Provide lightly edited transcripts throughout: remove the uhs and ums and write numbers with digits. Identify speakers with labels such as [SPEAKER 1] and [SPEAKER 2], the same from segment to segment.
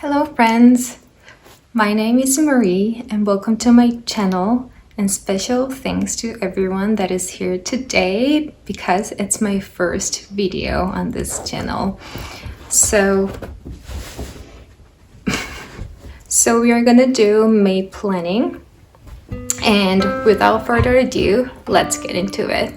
[SPEAKER 1] Hello friends, my name is Marie and welcome to my channel, and special thanks to everyone that is here today because it's my first video on this channel. So we are gonna do May planning, and without further ado, let's get into it.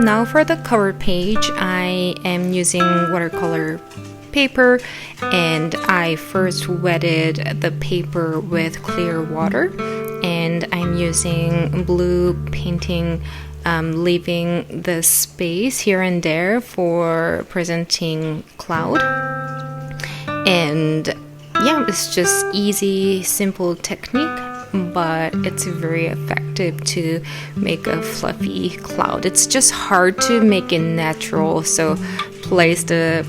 [SPEAKER 1] Now for the cover page, I am using watercolor paper, and I first wetted the paper with clear water, and I'm using blue painting, leaving the space here and there for presenting cloud. And yeah, it's just easy, simple technique, but it's very effective to make a fluffy cloud. It's just hard to make it natural, so place the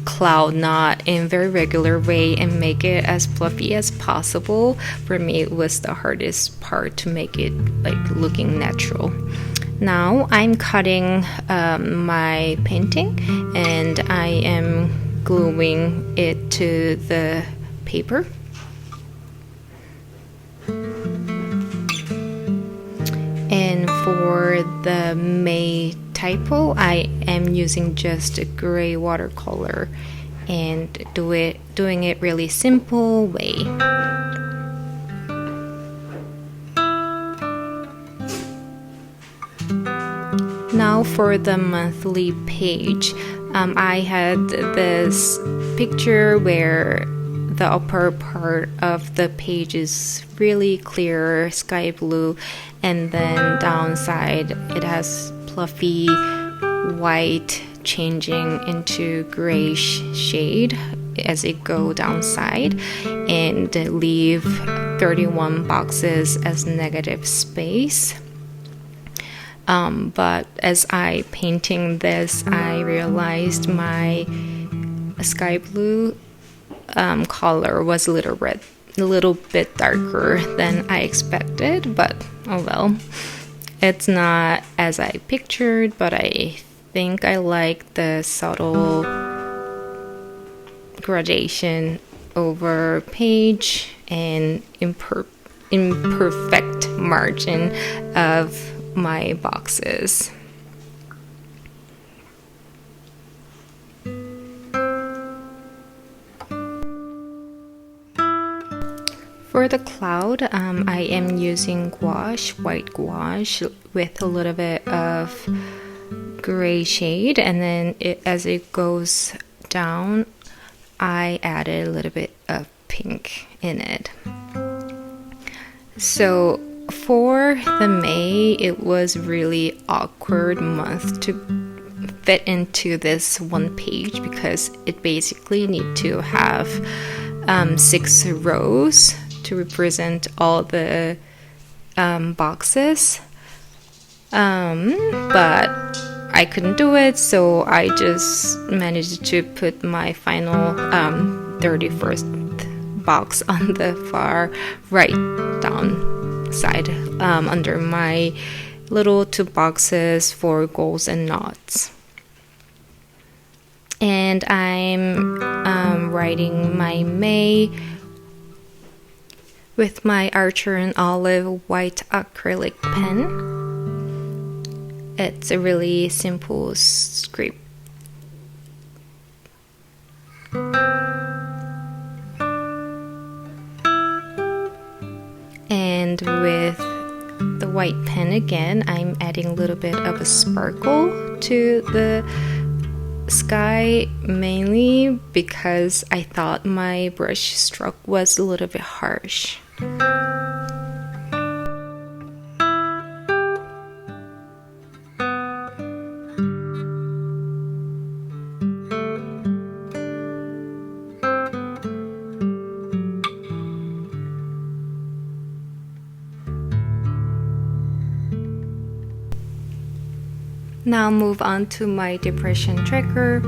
[SPEAKER 1] cloud not in very regular way and make it as fluffy as possible. For me, it was the hardest part to make it like looking natural. Now I'm cutting my painting, and I am gluing it to the paper. And for the May typo, I am using just a gray watercolor and doing it really simple way. Now for the monthly page, I had this picture where the upper part of the page is really clear sky blue, and then downside it has fluffy white changing into grayish shade as it go downside, and leave 31 boxes as negative space. But as I painting this, I realized my sky blue color was a little bit darker than I expected, but oh well. It's not as I pictured, but I think I like the subtle gradation over page and imperfect margin of my boxes. For the cloud, I am using white gouache with a little bit of gray shade, and then as it goes down, I added a little bit of pink in it. So for the May, it was really awkward month to fit into this one page because it basically need to have 6 rows to represent all the boxes, but I couldn't do it, so I just managed to put my final 31st box on the far right down side, under my little 2 boxes for goals and knots. And I'm writing my May with my Archer and Olive white acrylic pen. It's a really simple script. And with the white pen again, I'm adding a little bit of a sparkle to the sky, mainly because I thought my brush stroke was a little bit harsh. Now move on to my depression tracker.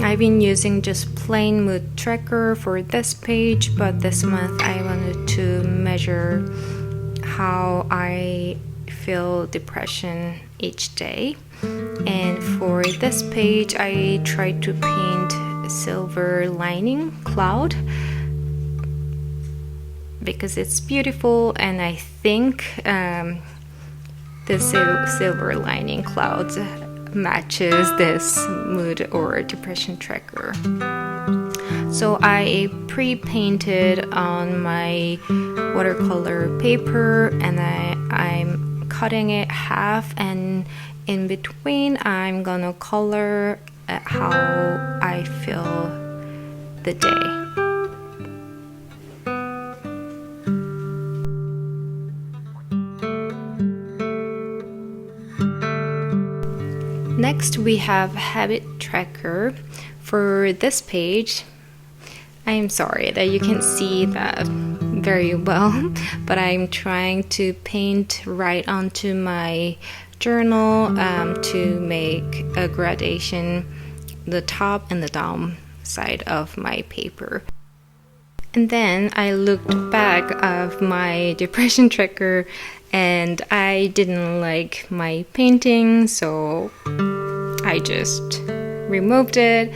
[SPEAKER 1] I've been using just plain mood tracker for this page, but this month I wanted to measure how I feel depression each day. And for this page, I tried to paint a silver lining cloud because it's beautiful, and I think the silver lining clouds matches this mood or depression tracker. So I pre-painted on my watercolor paper, and I'm cutting it half, and in between I'm gonna color how I feel the day. Next, we have habit tracker. For this page, I am sorry that you can't see that very well, but I'm trying to paint right onto my journal to make a gradation, the top and the down side of my paper. And then I looked back of my depression tracker, and I didn't like my painting, so I just removed it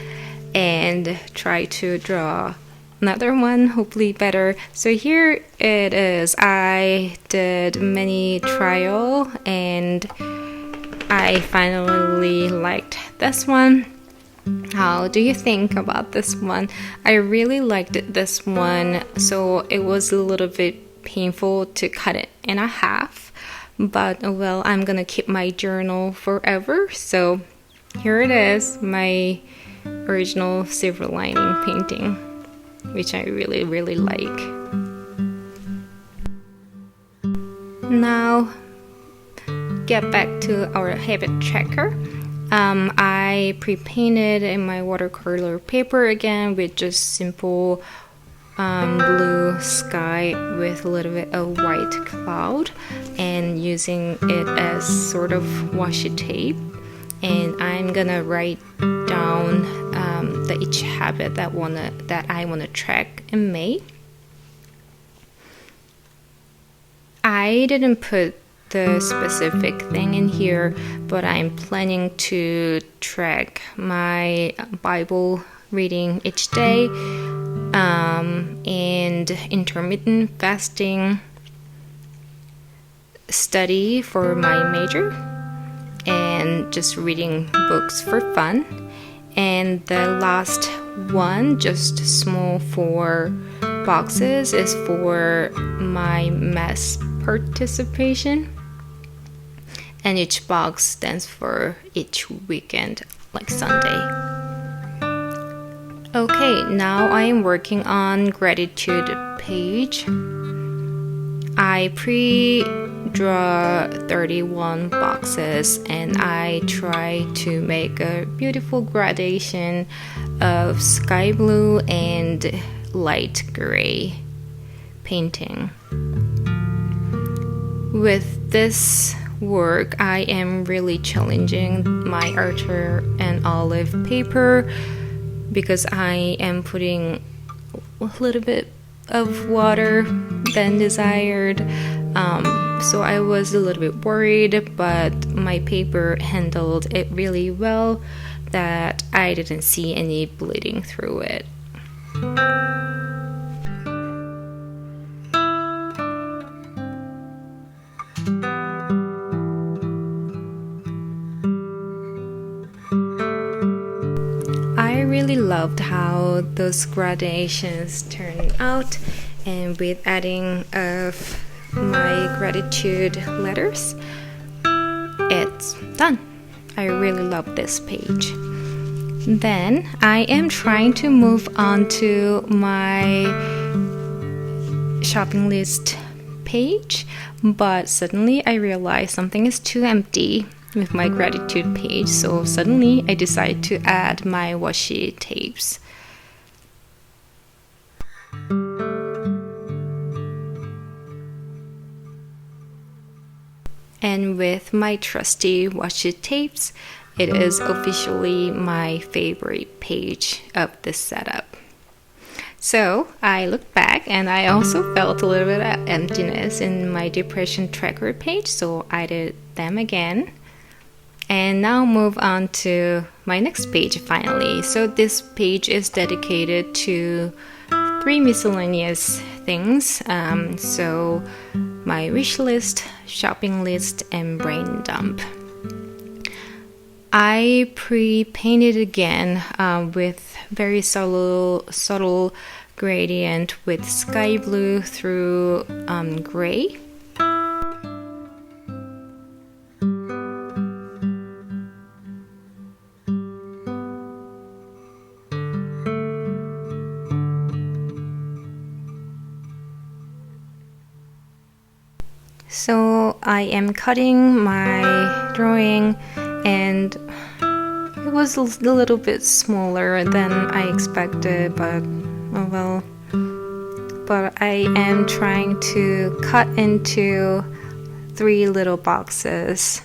[SPEAKER 1] and tried to draw another one, hopefully better. So here it is. I did many trial and I finally liked this one. How do you think about this one? I really liked this one, so it was a little bit painful to cut it in a half, but well, I'm gonna keep my journal forever. So here it is, my original silver lining painting, which I really like. Now get back to our habit tracker. I pre-painted in my watercolor paper again with just simple blue sky with a little bit of white cloud, and using it as sort of washi tape. And I'm gonna write down each habit that I wanna track in May. I didn't put the specific thing in here, but I'm planning to track my Bible reading each day, and intermittent fasting study for my major, and just reading books for fun. And the last one, just small 4 boxes, is for my mass participation, and each box stands for each weekend, like Sunday. Okay, now I am working on gratitude page. I pre-draw 31 boxes, and I try to make a beautiful gradation of sky blue and light gray painting. With this work, I am really challenging my Archer and Olive paper because I am putting a little bit of water than desired. So I was a little bit worried, but my paper handled it really well that I didn't see any bleeding through it. loved how those gradations turned out, and with adding of my gratitude letters, it's done. I really love this page. Then I am trying to move on to my shopping list page, but suddenly I realized something is too empty with my gratitude page, so suddenly I decided to add my washi tapes. And with my trusty washi tapes, it is officially my favorite page of this setup. So I looked back and I also felt a little bit of emptiness in my depression tracker page, so I did them again. And now move on to my next page finally. So this page is dedicated to 3 miscellaneous things. So my wish list, shopping list, and brain dump. I pre-painted again with very subtle gradient with sky blue through gray. So I am cutting my drawing, and it was a little bit smaller than I expected, but oh well. But I am trying to cut into 3 little boxes.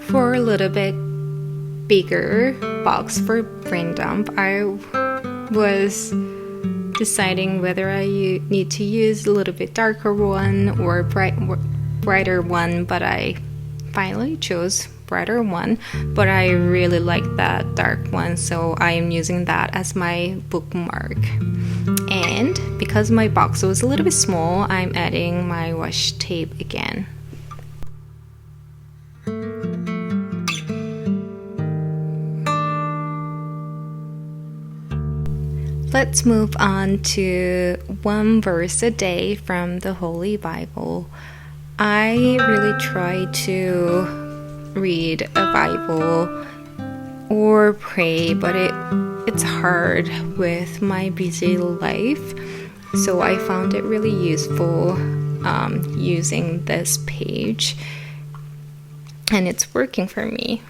[SPEAKER 1] For a little bit bigger box for brain dump, I was deciding whether I need to use a little bit darker one or brighter one, but I finally chose brighter one. But I really like that dark one, so I am using that as my bookmark. And because my box was a little bit small, I'm adding my washi tape again. Let's move on to one verse a day from the Holy Bible. I really try to read a Bible or pray, but it's hard with my busy life. So I found it really useful using this page, and it's working for me.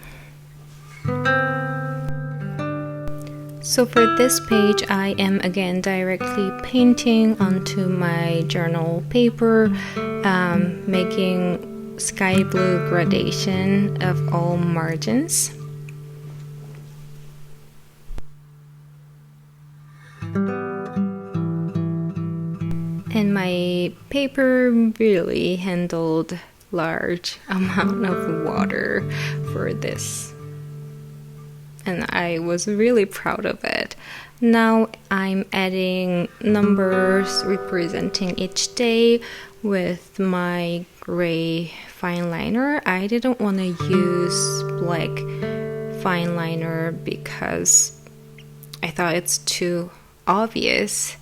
[SPEAKER 1] So for this page, I am again directly painting onto my journal paper, making sky blue gradation of all margins. And my paper really handled large amount of water for this, and I was really proud of it. Now I'm adding numbers representing each day with my gray fine liner. I didn't want to use black fine liner because I thought it's too obvious.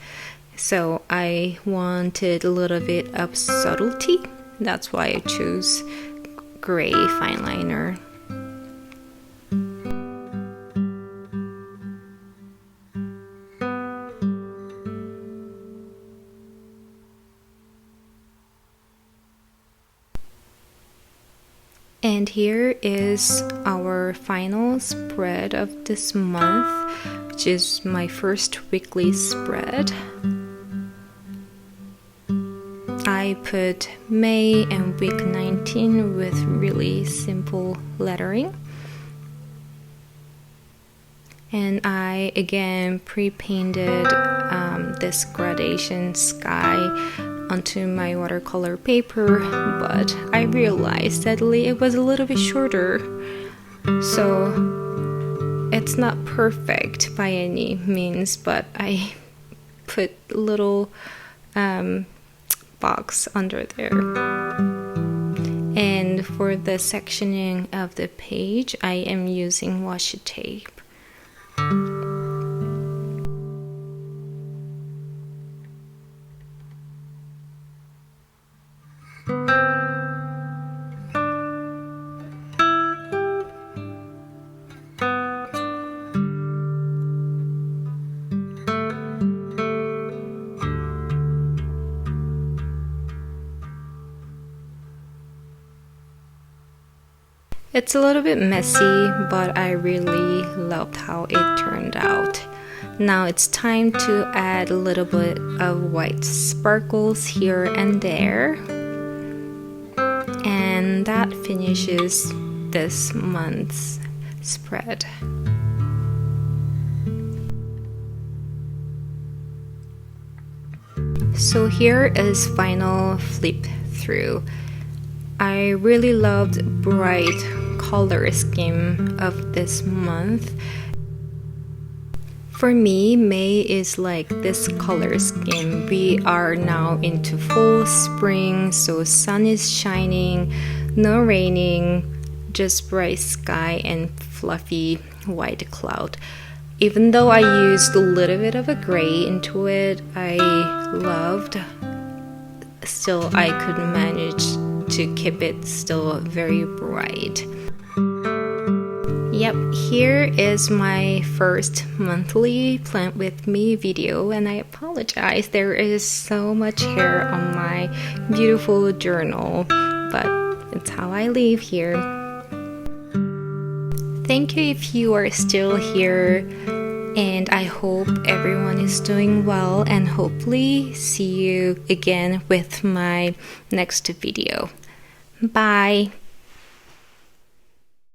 [SPEAKER 1] So I wanted a little bit of subtlety. That's why I chose gray fine liner. And here is our final spread of this month. which is my first weekly spread. I put May and week 19 with really simple lettering. And I again pre-painted this gradation sky onto my watercolor paper, but I realized that it was a little bit shorter, so it's not perfect by any means, but I put little box under there. And for the sectioning of the page, I am using washi tape. It's a little bit messy, but I really loved how it turned out. Now it's time to add a little bit of white sparkles here and there. And that finishes this month's spread. So here is final flip through. I really loved bright color scheme of this month. For me, May is like this color scheme. We are now into full spring, so sun is shining, no raining, just bright sky and fluffy white cloud. Even though I used a little bit of a gray into it, I loved, still I could manage to keep it still very bright. Yep, here is my first monthly plant with me video, and I apologize, there is so much hair on my beautiful journal, but it's how I live here. Thank you if you are still here, and I hope everyone is doing well, and hopefully see you again with my next video. Bye!